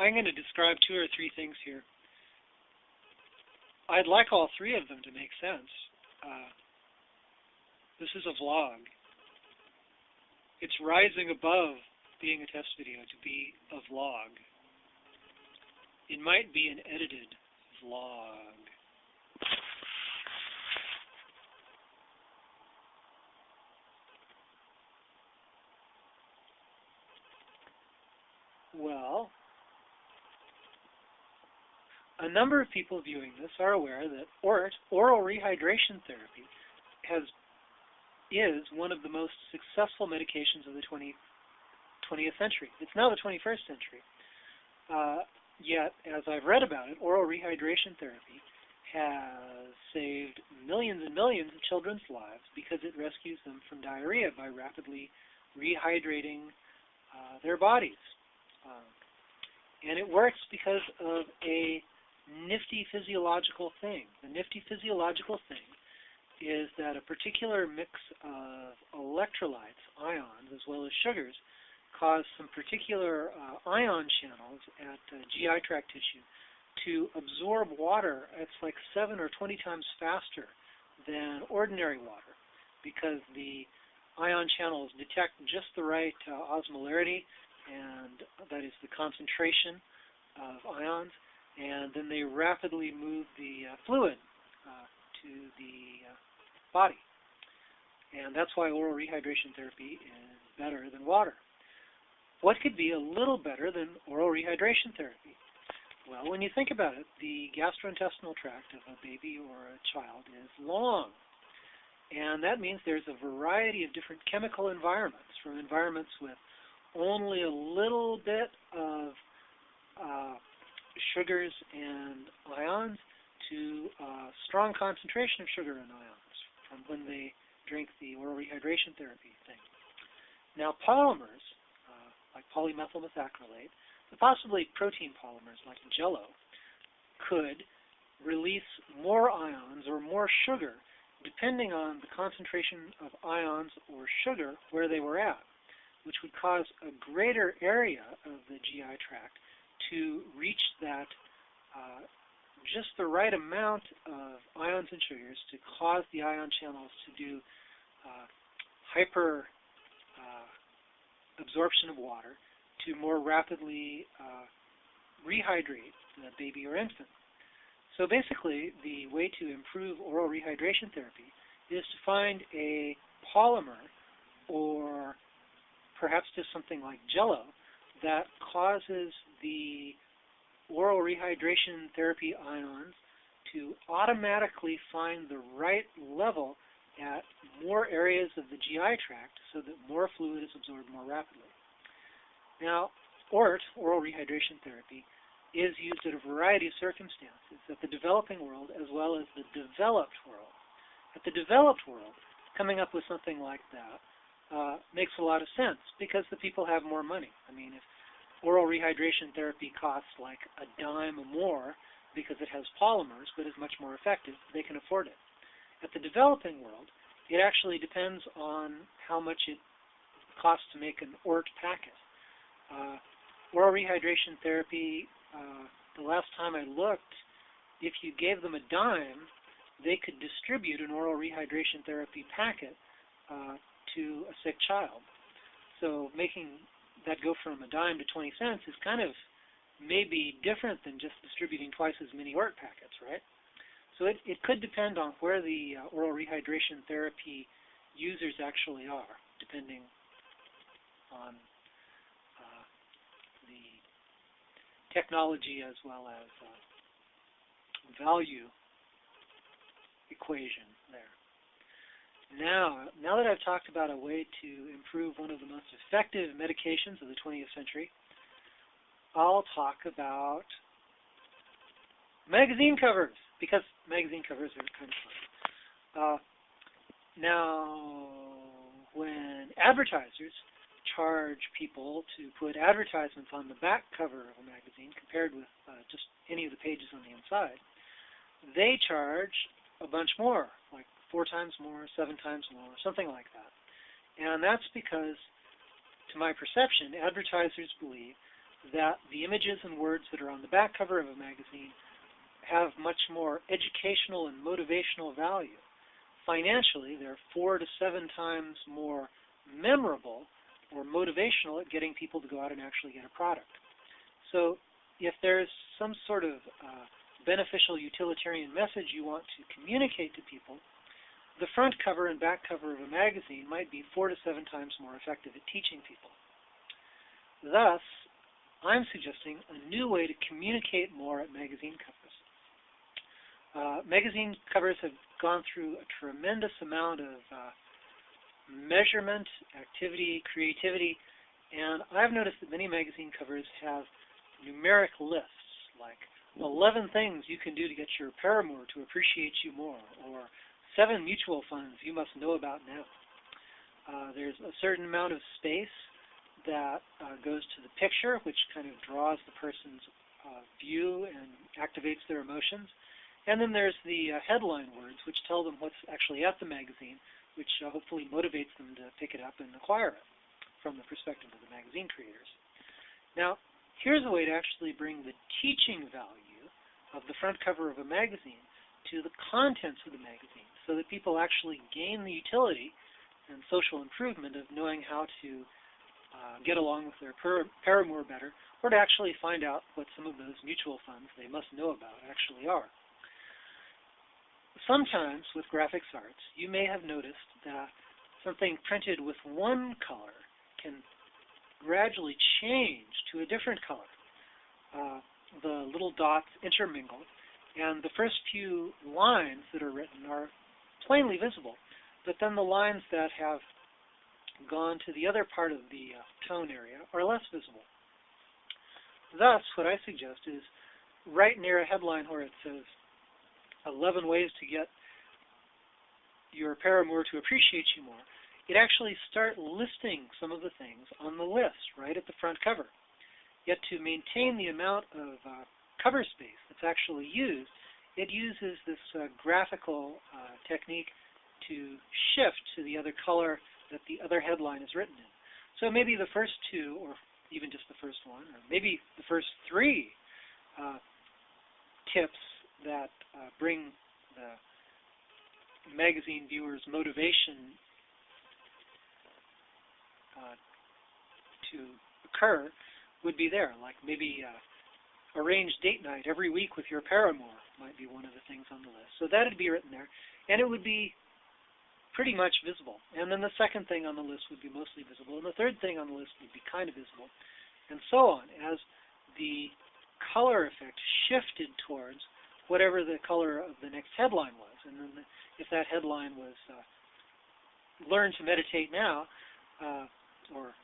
I'm going to describe 2 or 3 things here. I'd like all 3 of them to make sense. This is a vlog. It's rising above being a test video to be a vlog. It might be an edited vlog. Well, a number of people viewing this are aware that ORT, oral rehydration therapy, is one of the most successful medications of the 20th century. It's now the 21st century. Yet, as I've read about it, oral rehydration therapy has saved millions and millions of children's lives because it rescues them from diarrhea by rapidly rehydrating their bodies. And it works because of a nifty physiological thing. The nifty physiological thing is that a particular mix of electrolytes, ions, as well as sugars, cause some particular ion channels at GI tract tissue to absorb water. It's like 7 or 20 times faster than ordinary water because the ion channels detect just the right osmolarity, and that is the concentration of ions, and then they rapidly move the fluid to the body. And that's why oral rehydration therapy is better than water. What could be a little better than oral rehydration therapy? Well, when you think about it, the gastrointestinal tract of a baby or a child is long. And that means there's a variety of different chemical environments, from environments with only a little bit of sugars and ions to a strong concentration of sugar and ions from when they drink the oral rehydration therapy thing. Now, polymers, like polymethyl methacrylate, but possibly protein polymers like Jello, could release more ions or more sugar depending on the concentration of ions or sugar where they were at, which would cause a greater area of the GI tract to reach that just the right amount of ions and sugars to cause the ion channels to do hyper absorption of water to more rapidly rehydrate the baby or infant. So basically, the way to improve oral rehydration therapy is to find a polymer, or perhaps just something like Jello, that causes the oral rehydration therapy ions to automatically find the right level at more areas of the GI tract so that more fluid is absorbed more rapidly. Now, ORT, oral rehydration therapy, is used in a variety of circumstances at the developing world as well as the developed world. At the developed world, coming up with something like that makes a lot of sense because the people have more money. I mean, if oral rehydration therapy costs like a dime or more because it has polymers but is much more effective, they can afford it. At the developing world, it actually depends on how much it costs to make an ORT packet. Oral rehydration therapy, the last time I looked, if you gave them a dime, they could distribute an oral rehydration therapy packet to a sick child. So making that go from a dime to 20 cents is kind of maybe different than just distributing twice as many ORT packets, right? So it could depend on where the oral rehydration therapy users actually are, depending on the technology as well as value equation there. Now that I've talked about a way to improve one of the most effective medications of the 20th century, I'll talk about magazine covers, because magazine covers are kind of fun. Now, when advertisers charge people to put advertisements on the back cover of a magazine compared with just any of the pages on the inside, they charge a bunch more, like 4 times more, 7 times more, something like that. And that's because, to my perception, advertisers believe that the images and words that are on the back cover of a magazine have much more educational and motivational value. Financially, they're 4 to 7 times more memorable or motivational at getting people to go out and actually get a product. So if there's some sort of beneficial utilitarian message you want to communicate to people, the front cover and back cover of a magazine might be 4 to 7 times more effective at teaching people. Thus, I'm suggesting a new way to communicate more at magazine covers. Magazine covers have gone through a tremendous amount of measurement, activity, creativity, and I've noticed that many magazine covers have numeric lists, like 11 things you can do to get your paramour to appreciate you more, or 7 mutual funds you must know about now. There's a certain amount of space that goes to the picture, which kind of draws the person's view and activates their emotions. And then there's the headline words, which tell them what's actually at the magazine, which hopefully motivates them to pick it up and acquire it from the perspective of the magazine creators. Now, here's a way to actually bring the teaching value of the front cover of a magazine to the contents of the magazine, so that people actually gain the utility and social improvement of knowing how to get along with their paramour better, or to actually find out what some of those mutual funds they must know about actually are. Sometimes with graphics arts, you may have noticed that something printed with one color can gradually change to a different color. The little dots intermingle, and the first few lines that are written are plainly visible, but then the lines that have gone to the other part of the tone area are less visible. Thus, what I suggest is right near a headline where it says 11 ways to get your paramour to appreciate you more, it actually start listing some of the things on the list right at the front cover. Yet to maintain the amount of cover space that's actually used, it uses this graphical technique to shift to the other color that the other headline is written in. So maybe the first 2, or even just the first 1, or maybe the first 3 tips that bring the magazine viewers motivation to occur would be there. Like maybe arrange date night every week with your paramour might be one of the things on the list. So that would be written there, and it would be pretty much visible. And then the second thing on the list would be mostly visible, and the third thing on the list would be kind of visible, and so on, as the color effect shifted towards whatever the color of the next headline was. And then if that headline was Learn to Meditate Now, or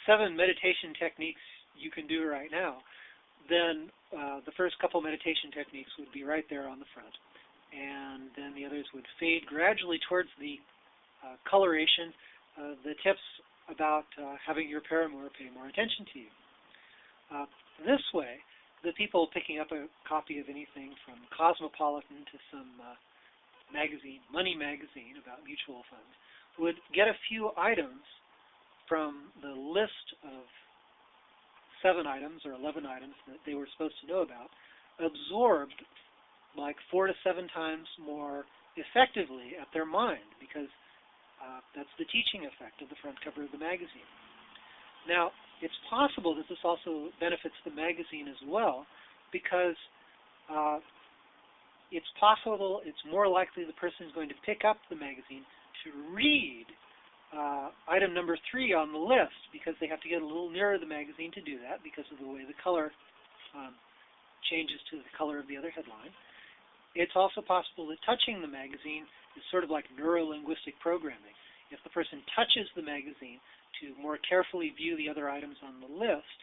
7 meditation techniques you can do right now, then the first couple meditation techniques would be right there on the front. And then the others would fade gradually towards the coloration, the tips about having your paramour pay more attention to you. This way, the people picking up a copy of anything from Cosmopolitan to some magazine, money magazine about mutual funds, would get a few items from the list of 7 items or 11 items that they were supposed to know about, absorbed like 4 to 7 times more effectively at their mind, because that's the teaching effect of the front cover of the magazine. Now, it's possible that this also benefits the magazine as well, because it's possible, it's more likely the person is going to pick up the magazine to read item number 3 on the list, because they have to get a little nearer the magazine to do that because of the way the color changes to the color of the other headline. It's also possible that touching the magazine is sort of like neuro-linguistic programming. If the person touches the magazine to more carefully view the other items on the list,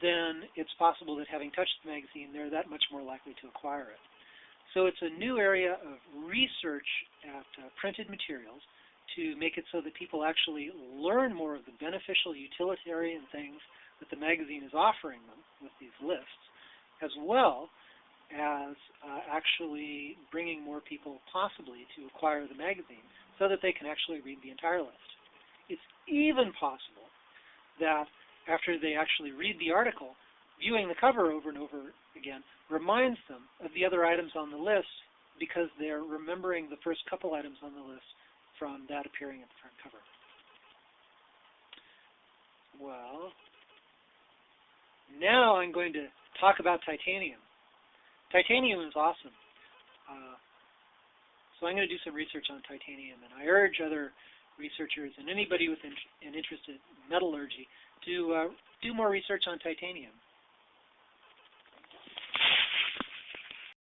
then it's possible that having touched the magazine, they're that much more likely to acquire it. So it's a new area of research at printed materials to make it so that people actually learn more of the beneficial utilitarian things that the magazine is offering them with these lists, as well as actually bringing more people possibly to acquire the magazine so that they can actually read the entire list. It's even possible that after they actually read the article, viewing the cover over and over again reminds them of the other items on the list because they're remembering the first couple items on the list from that appearing at the front cover. Well, now I'm going to talk about titanium. Titanium is awesome. So I'm going to do some research on titanium, and I urge other researchers and anybody with an interest in metallurgy to do more research on titanium.